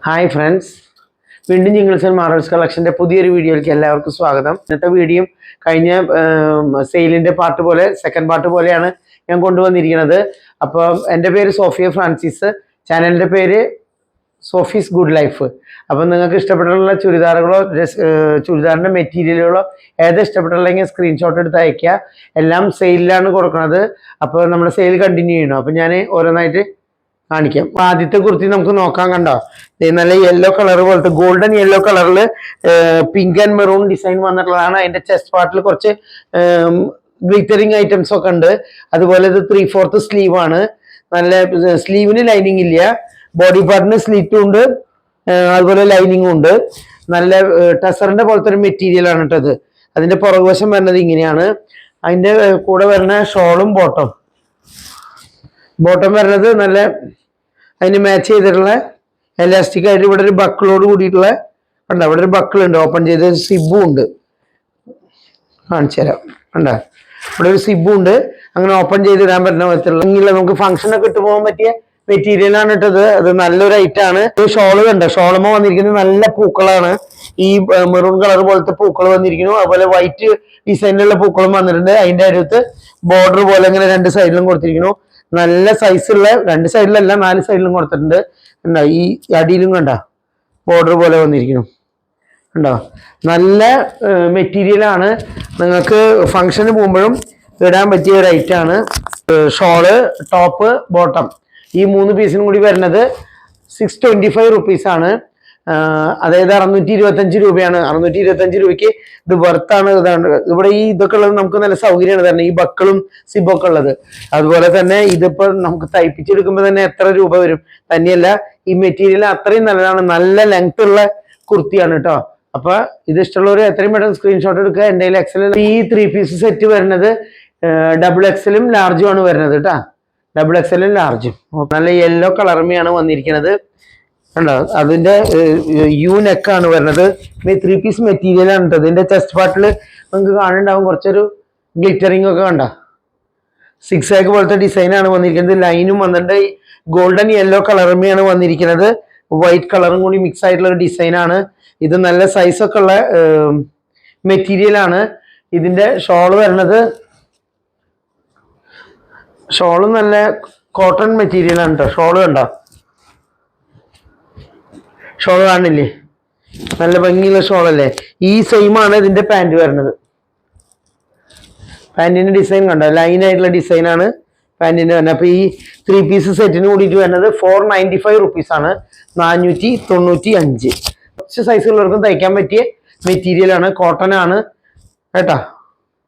Hi friends, വീണ്ടും jingles and Marvels കളക്ഷൻ്റെ പുതിയൊരു വീഡിയോയിലേക്ക് എല്ലാവർക്കും സ്വാഗതം. ഇന്നത്തെ വീഡിയോ കഴിഞ്ഞ സെയിലിൻ്റെ പാർട്ട് പോലെ സെക്കൻഡ് പാർട്ട് പോലെയാണ് ഞാൻ കൊണ്ടുവന്നിരിക്കുന്നത്. അപ്പോൾ എൻ്റെ പേര് സോഫിയ ഫ്രാൻസിസ്, ചാനലിൻ്റെ പേര് സോഫീസ് ഗുഡ് ലൈഫ്. അപ്പം നിങ്ങൾക്ക് ഇഷ്ടപ്പെട്ടുള്ള ചുരിദാറുകളോ ചുരിദാറിൻ്റെ മെറ്റീരിയലുകളോ ഏത് ഇഷ്ടപ്പെട്ടുള്ളെങ്കിൽ സ്ക്രീൻഷോട്ട് എടുത്ത് അയയ്ക്കുക. എല്ലാം സെയിലിലാണ് കൊടുക്കുന്നത്. അപ്പോൾ നമ്മുടെ സെയിൽ കണ്ടിന്യൂ ചെയ്യണം. അപ്പം ഞാൻ ഓരോന്നായിട്ട് കാണിക്കാം. ആദ്യത്തെ കുർത്തി നമുക്ക് നോക്കാൻ. കണ്ടോ, നല്ല യെല്ലോ കളർ പോലത്തെ ഗോൾഡൻ യെല്ലോ കളറിൽ പിങ്ക് ആൻഡ് മെറൂൺ ഡിസൈൻ വന്നിട്ടുള്ളതാണ്. അതിന്റെ ചെസ്റ്റ് പാർട്ടിൽ കുറച്ച് ഗ്ലിറ്ററിങ് ഐറ്റംസ് ഒക്കെ ഉണ്ട്. അതുപോലെ ഇത് 3/4 സ്ലീവ് ആണ്. നല്ല സ്ലീവിന് ലൈനിങ് ഇല്ല. ബോഡി പാർട്ടിന് സ്ലിറ്റും ഉണ്ട്, അതുപോലെ ലൈനിങ്ങും ഉണ്ട്. നല്ല ടസറിന്റെ പോലത്തെ ഒരു മെറ്റീരിയൽ ആണ് കേട്ടത്. അതിന്റെ പുറകുവശം വരുന്നത് ഇങ്ങനെയാണ്. അതിന്റെ കൂടെ വരുന്ന ഷോളും ബോട്ടം വരുന്നത് നല്ല അതിന് മാച്ച് ചെയ്തിട്ടുള്ള എലാസ്റ്റിക് ആയിട്ട് ഇവിടെ ഒരു ബക്കിളോട് കൂടിയിട്ടുള്ള കണ്ടോ, ഇവിടെ ഒരു ബക്കിൾ ഉണ്ട്, ഓപ്പൺ ചെയ്ത സിബും ഉണ്ട്. കാണിച്ചു തരാം. കണ്ടോ, ഇവിടെ ഒരു സിബും ഉണ്ട്. അങ്ങനെ ഓപ്പൺ ചെയ്തിടാൻ പറ്റുന്ന വിധത്തിലുള്ള നമുക്ക് ഫംഗ്ഷനൊക്കെ ഇട്ട് പോകാൻ പറ്റിയ മെറ്റീരിയലാണ് ഇട്ടത്. അത് നല്ലൊരു ഐറ്റാണ്. ഷോള് കണ്ടോ, ഷോളുമോ വന്നിരിക്കുന്നത് നല്ല പൂക്കളാണ്. ഈ മെറൂൺ കളർ പോലത്തെ പൂക്കൾ വന്നിരിക്കുന്നു. അതുപോലെ വൈറ്റ് ഡിസൈനിലുള്ള പൂക്കളും വന്നിട്ടുണ്ട്. അതിന്റെ അടുത്ത് ബോർഡർ പോലെ ഇങ്ങനെ രണ്ട് സൈഡിലും കൊടുത്തിരിക്കുന്നു. നല്ല സൈസുള്ള രണ്ട് സൈഡിലല്ല 4 സൈഡിലും കൊടുത്തിട്ടുണ്ട്. കണ്ടോ, ഈ അടിയിലും കണ്ടോ ബോർഡർ പോലെ വന്നിരിക്കുന്നു. കണ്ടോ, നല്ല മെറ്റീരിയലാണ്. നിങ്ങൾക്ക് ഫംഗ്ഷന് പോകുമ്പോഴും ഇടാൻ പറ്റിയ ഒരു ഐറ്റാണ്. ഷോള്, ടോപ്പ്, ബോട്ടം ഈ 3 പീസിനും കൂടി വരുന്നത് 625 റുപ്പീസാണ്. അതായത് 625 രൂപയാണ്. 625 രൂപയ്ക്ക് ഇത് വർത്താണ്. ഇതാണ് ഇവിടെ ഈ ഇതൊക്കെ ഉള്ളത് നമുക്ക് നല്ല സൗകര്യമാണ് തന്നെ, ഈ ബക്കളും സിബൊക്കെ ഉള്ളത്. അതുപോലെ തന്നെ ഇതിപ്പോ നമുക്ക് തയ്പ്പിച്ചെടുക്കുമ്പോൾ തന്നെ എത്ര രൂപ വരും. തന്നെയല്ല, ഈ മെറ്റീരിയൽ അത്രയും നല്ലതാണ്. നല്ല ലെങ്ത് ഉള്ള കുർത്തിയാണ് കേട്ടോ. അപ്പൊ ഇത് ഇഷ്ടമുള്ളവർ എത്രയും പെട്ടെന്ന് സ്ക്രീൻഷോട്ട് എടുക്കുക. എൻ്റെ കയ്യിൽ എക്സൽ ഈ 3 പീസ് സെറ്റ് വരുന്നത് ഡബിൾ എക്സലും ലാർജും ആണ് വരുന്നത് കേട്ടോ. ഡബിൾ എക്സലും ലാർജും. നല്ല യെല്ലോ കളർമയാണ് വന്നിരിക്കുന്നത്. കണ്ടോ, അതിന്റെ യു നെക്കാണ് വരുന്നത്. 3 പീസ് മെറ്റീരിയൽ ആണ് കേട്ടോ. ഇതിന്റെ ചെസ്റ്റ് പാർട്ടിൽ നമുക്ക് കാണുന്നുണ്ടാവും കുറച്ചൊരു ഗ്ലിറ്ററിംഗ് ഒക്കെ. കണ്ടോ, 6 ആക്ക് പോലത്തെ ഡിസൈനാണ് വന്നിരിക്കുന്നത്. ലൈനും വന്നിട്ടുണ്ട്. ഗോൾഡൻ യെല്ലോ കളർമയാണ് വന്നിരിക്കുന്നത്. വൈറ്റ് കളറും കൂടി മിക്സ് ആയിട്ടുള്ള ഒരു ഡിസൈനാണ്. ഇത് നല്ല സൈസൊക്കെ ഉള്ള മെറ്റീരിയലാണ്. ഇതിന്റെ ഷോള് വരുന്നത്, ഷോള് നല്ല കോട്ടൺ മെറ്റീരിയലാണ് കേട്ടോ. ഷോള് കണ്ടോ, ഷോൾ കാണില്ലേ, നല്ല ഭംഗിയുള്ള ഷോളല്ലേ. ഈ സെയിമാണ് ഇതിന്റെ പാൻറ് വരുന്നത്. പാൻറിന്റെ ഡിസൈൻ കണ്ടോ, ലൈൻ ആയിട്ടുള്ള ഡിസൈനാണ് പാൻറിന്റെ വരുന്നത്. അപ്പൊ ഈ 3 പീസ് സെറ്റിന് കൂടിയിട്ട് വരുന്നത് 495 റുപ്പീസാണ്. 495. കുറച്ച് സൈസുള്ളവർക്കും തയ്ക്കാൻ പറ്റിയ മെറ്റീരിയൽ ആണ്. കോട്ടൺ ആണ് കേട്ടോ.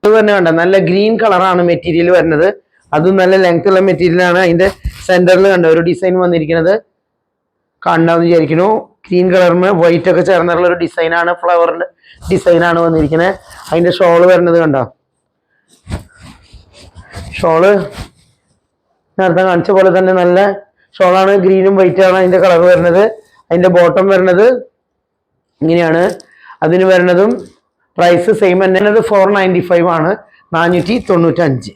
അത് തന്നെ കണ്ട, നല്ല ഗ്രീൻ കളറാണ് മെറ്റീരിയൽ വരുന്നത്. അതും നല്ല ലെങ്ത് ഉള്ള മെറ്റീരിയൽ ആണ്. അതിന്റെ സെന്ററിൽ കണ്ട ഒരു ഡിസൈൻ വന്നിരിക്കുന്നത് കാണാമെന്ന് വിചാരിക്കുന്നു. ഗ്രീൻ കളറിന് വൈറ്റ് ഒക്കെ ചേർന്നുള്ള ഒരു ഡിസൈനാണ്, ഫ്ലവറിന്റെ ഡിസൈനാണ് വന്നിരിക്കുന്നത്. അതിന്റെ ഷോള് വരുന്നത് കണ്ടോ, ഷോള് നേരത്തെ കാണിച്ച പോലെ തന്നെ നല്ല ഷോളാണ്. ഗ്രീനും വൈറ്റും ആണ് അതിന്റെ കളർ വരുന്നത്. അതിന്റെ ബോട്ടം വരുന്നത് ഇങ്ങനെയാണ്. അതിന് വരുന്നതും പ്രൈസ് സെയിം തന്നെ, 495 ആണ്. 495.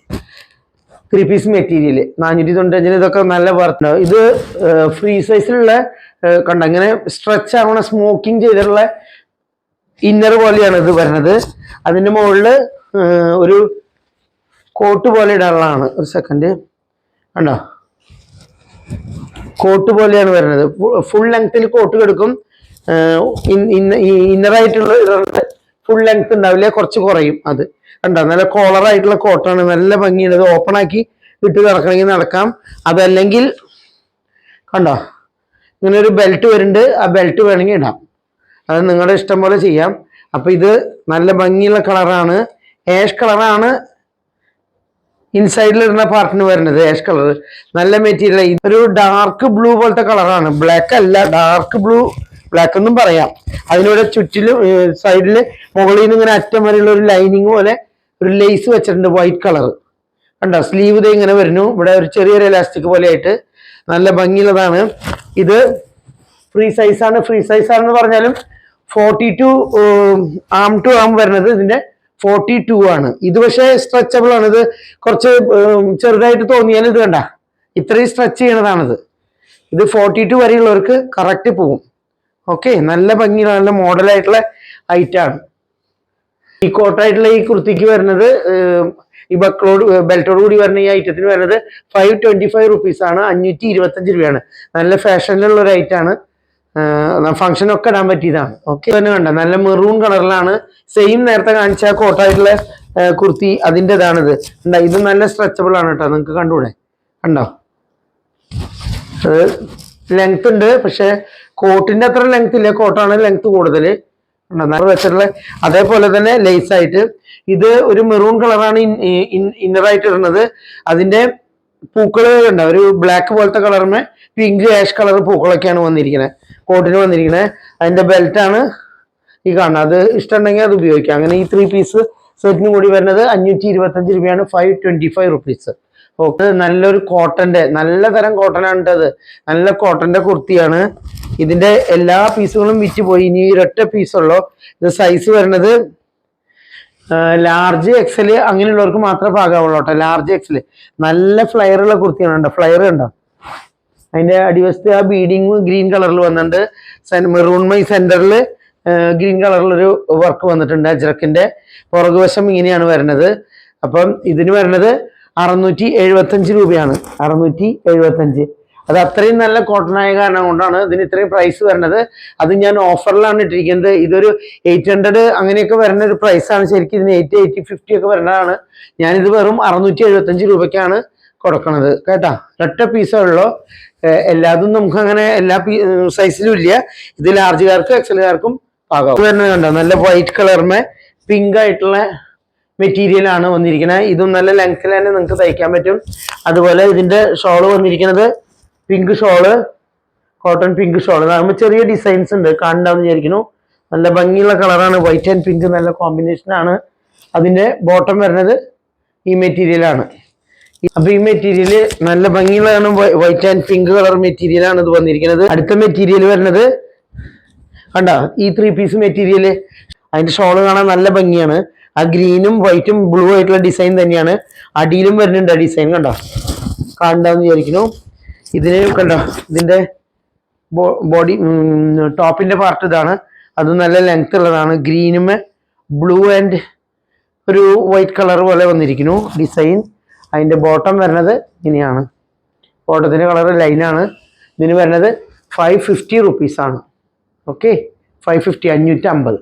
3 പീസ് മെറ്റീരിയൽ 495. ഇതൊക്കെ നല്ല വർത്ത്. ഇത് ഫ്രീ സൈസിലുള്ള കണ്ട ഇങ്ങനെ സ്ട്രെച്ച് ആവണ സ്മോക്കിംഗ് ചെയ്തിട്ടുള്ള ഇന്നർ പോലെയാണ് ഇത് വരുന്നത്. അതിന്റെ മുകളിൽ ഒരു കോട്ട് പോലെ ഇടാനുള്ളതാണ്. ഒരു സെക്കൻഡ് കണ്ടോ, കോട്ട് പോലെയാണ് വരുന്നത്. ഫുൾ ലെങ്ത്തിൽ കോട്ട് കിടക്കും. ഇന്നറായിട്ടുള്ള ഫുൾ ലെങ്ത് ഉണ്ടാവില്ല, കുറച്ച് കുറയും. അത് കണ്ടോ, നല്ല കോളർ ആയിട്ടുള്ള കോട്ടാണ്. നല്ല ഭംഗിയാണ്. ഇത് ഓപ്പൺ ആക്കി ഇട്ട് നടക്കണമെങ്കിൽ നടക്കാം. അതല്ലെങ്കിൽ കണ്ടോ, ഇങ്ങനെ ഒരു ബെൽറ്റ് വരുന്നുണ്ട്. ആ ബെൽറ്റ് വേണമെങ്കിൽ ഇടാം. അത് നിങ്ങളുടെ ഇഷ്ടം പോലെ ചെയ്യാം. അപ്പൊ ഇത് നല്ല ഭംഗിയുള്ള കളറാണ്. ആഷ് കളറാണ് ഇൻസൈഡിൽ ഇടുന്ന പാർട്ടിന് വരുന്നത്. ആഷ് കളർ നല്ല മെറ്റീരിയൽ. ഒരു ഡാർക്ക് ബ്ലൂ പോലത്തെ കളറാണ്. ബ്ലാക്ക് അല്ല, ഡാർക്ക് ബ്ലൂ, ബ്ലാക്ക് എന്നും പറയാം. അതിലൂടെ ചുറ്റിലും സൈഡില് മുകളിൽ നിന്ന് ഇങ്ങനെ അറ്റം വരെയുള്ള ഒരു ലൈനിങ് പോലെ ഒരു ലേസ് വെച്ചിട്ടുണ്ട്, വൈറ്റ് കളർ. കണ്ടോ, സ്ലീവ് ഇത് ഇങ്ങനെ വരുന്നു. ഇവിടെ ഒരു ചെറിയൊരു എലാസ്റ്റിക് പോലെ ആയിട്ട് നല്ല ഭംഗിയുള്ളതാണ്. ഇത് ഫ്രീ സൈസാണ്. ഫ്രീ സൈസാണെന്ന് പറഞ്ഞാലും 42 ആം ടു ആം വരുന്നത് ഇതിന്റെ 42 ആണ്. ഇത് പക്ഷേ സ്ട്രെച്ചബിൾ ആണ്. ഇത് കുറച്ച് ചെറുതായിട്ട് തോന്നിയാൽ ഇത് കണ്ട ഇത്രയും സ്ട്രെച്ച് ചെയ്യണതാണിത്. ഇത് 42 വരെയുള്ളവർക്ക് കറക്റ്റ് പോവും. ഓക്കെ, നല്ല ഭംഗിയുള്ള നല്ല മോഡലായിട്ടുള്ള ഐറ്റാണ്. ഈ കോട്ടായിട്ടുള്ള ഈ കുർത്തിക്ക് വരുന്നത് ഈ ബക്കളോട് ബെൽറ്റോട് കൂടി വരുന്ന ഈ ഐറ്റത്തിന് വരുന്നത് 525 റുപ്പീസാണ്, 525 രൂപയാണ്. നല്ല ഫാഷനിലുള്ള ഒരു ഐറ്റാണ്. ഫംഗ്ഷനൊക്കെ ഇടാൻ പറ്റിയതാണ്. ഓക്കെ, തന്നെ കണ്ട നല്ല മെറൂൺ കളറിലാണ്. സെയിം നേരത്തെ കാണിച്ച കോട്ടായിട്ടുള്ള കുർത്തി അതിൻ്റെ ഇതാണിത്. ഉണ്ടാ, ഇത് നല്ല സ്ട്രെച്ചബിൾ ആണ് കേട്ടോ, നിങ്ങൾക്ക് കണ്ടുകൂടെ, കണ്ടോ? അത് ലെങ്ത് ഉണ്ട്, പക്ഷെ കോട്ടിന്റെ അത്ര ലെങ്ത് ഇല്ല, കോട്ടാണ് ലെങ്ത് കൂടുതൽ വെച്ചിട്ടുള്ള. അതേപോലെ തന്നെ ലേസ് ആയിട്ട് ഇത് ഒരു മെറൂൺ കളറാണ് ഇന്നറായിട്ട് ഇടുന്നത്. അതിന്റെ പൂക്കൾ ഉണ്ടാവും, ഒരു ബ്ലാക്ക് പോലത്തെ കളറിന് പിങ്ക് ആഷ് കളർ പൂക്കളൊക്കെയാണ് വന്നിരിക്കുന്നത്, കോട്ടിന് വന്നിരിക്കുന്നത്. അതിന്റെ ബെൽറ്റാണ് ഈ കാണുന്നത്. അത് ഇഷ്ടമുണ്ടെങ്കിൽ അത് ഉപയോഗിക്കാം. അങ്ങനെ ഈ 3 പീസ് സെറ്റിനും കൂടി വരുന്നത് 525 രൂപയാണ്, 525 റുപ്പീസ്. ഓക്കെ, നല്ലൊരു കോട്ടന്റെ നല്ല തരം കോട്ടനാണ് കേട്ടത്. നല്ല കോട്ടന്റെ കുർത്തിയാണ്. ഇതിന്റെ എല്ലാ പീസുകളും വിറ്റ് പോയി, ഇനി ഒരൊറ്റ പീസുള്ളൂ. ഇത് സൈസ് വരുന്നത് ലാർജ് എക്സൽ അങ്ങനെയുള്ളവർക്ക് മാത്രമേ പാകാവുള്ളൂ കേട്ടോ. ലാർജ് എക്സൽ നല്ല ഫ്ലയർ ഉള്ള കുർത്തിയാണ് കേട്ടോ. ഫ്ലയർ കണ്ടോ, അതിന്റെ അടിവശത്ത് ആ ബീഡിങ് ഗ്രീൻ കളറിൽ വന്നിട്ടുണ്ട്. മെറൂൺ മൈ സെന്ററിൽ ഗ്രീൻ കളറിലൊരു വർക്ക് വന്നിട്ടുണ്ട്. അജ്രക്കിന്റെ പുറകുവശം ഇങ്ങനെയാണ് വരുന്നത്. അപ്പം ഇതിന് വരുന്നത് 675 രൂപയാണ്. 675. അത് അത്രയും നല്ല കോട്ടൺ ആയ കാരണം കൊണ്ടാണ് ഇതിന് ഇത്രയും പ്രൈസ് വരുന്നത്. അത് ഞാൻ ഓഫറിലാണ് ഇട്ടിരിക്കുന്നത്. ഇതൊരു 800 അങ്ങനെയൊക്കെ വരുന്ന ഒരു പ്രൈസാണ്. ശരിക്കും ഇതിന് 850 ഒക്കെ വരുന്നതാണ്. ഞാനിത് വെറും 675 രൂപയ്ക്കാണ് കൊടുക്കണത് കേട്ടാ. ഒറ്റ പീസേ ഉള്ളൂ. എല്ലാതും നമുക്ക് അങ്ങനെ എല്ലാ സൈസിലും ഇല്ല. ഇത് ലാർജുകാർക്കും എക്സലുകാർക്കും പാകാവും. വരുന്നത് കണ്ടോ, നല്ല വൈറ്റ് കളറിന് പിങ്ക് ആയിട്ടുള്ള മെറ്റീരിയൽ ആണ് വന്നിരിക്കുന്നത്. ഇതും നല്ല ലെങ്ത്തിൽ തന്നെ നിങ്ങൾക്ക് തയ്ക്കാൻ പറ്റും. അതുപോലെ ഇതിന്റെ ഷോള് വന്നിരിക്കുന്നത് pink shawl, cotton pink shawl. അതാകുമ്പോൾ ചെറിയ ഡിസൈൻസ് ഉണ്ട്, കാണണ്ടാന്ന് വിചാരിക്കുന്നു. നല്ല ഭംഗിയുള്ള കളറാണ്, വൈറ്റ് ആൻഡ് പിങ്ക് നല്ല കോമ്പിനേഷൻ ആണ്. അതിന്റെ ബോട്ടം വരുന്നത് ഈ മെറ്റീരിയലാണ്. അപ്പൊ ഈ മെറ്റീരിയൽ നല്ല ഭംഗിയുള്ളതാണ്, white and pink colour material ആണ് ഇത് വന്നിരിക്കുന്നത്. അടുത്ത മെറ്റീരിയൽ വരുന്നത് കണ്ടോ, ഈ 3 പീസ് മെറ്റീരിയൽ. അതിന്റെ ഷോള് കാണാൻ നല്ല ഭംഗിയാണ്. ആ ഗ്രീനും വൈറ്റും ബ്ലൂ ആയിട്ടുള്ള ഡിസൈൻ തന്നെയാണ്. അടിയിലും വരുന്നുണ്ട് ആ ഡിസൈൻ, കണ്ടോ, കാണണ്ടാന്ന് വിചാരിക്കുന്നു. ഇതിന് കണ്ടോ, ഇതിന്റെ ബോഡി ടോപ്പിന്റെ പാർട്ട് ഇതാണ്. അത് നല്ല ലെങ്ത് ഉള്ളതാണ്. ഗ്രീനും ബ്ലൂ ആൻഡ് ഒരു വൈറ്റ് കളർ പോലെ വന്നിരിക്കുന്നു ഡിസൈൻ. അതിന്റെ ബോട്ടം വരുന്നത് ഇങ്ങനെയാണ്. ബോട്ടത്തിന്റെ കളർ ലൈനാണ്. ഇതിന് വരുന്നത് 550 റുപ്പീസാണ്. ഓക്കെ, 550, 550.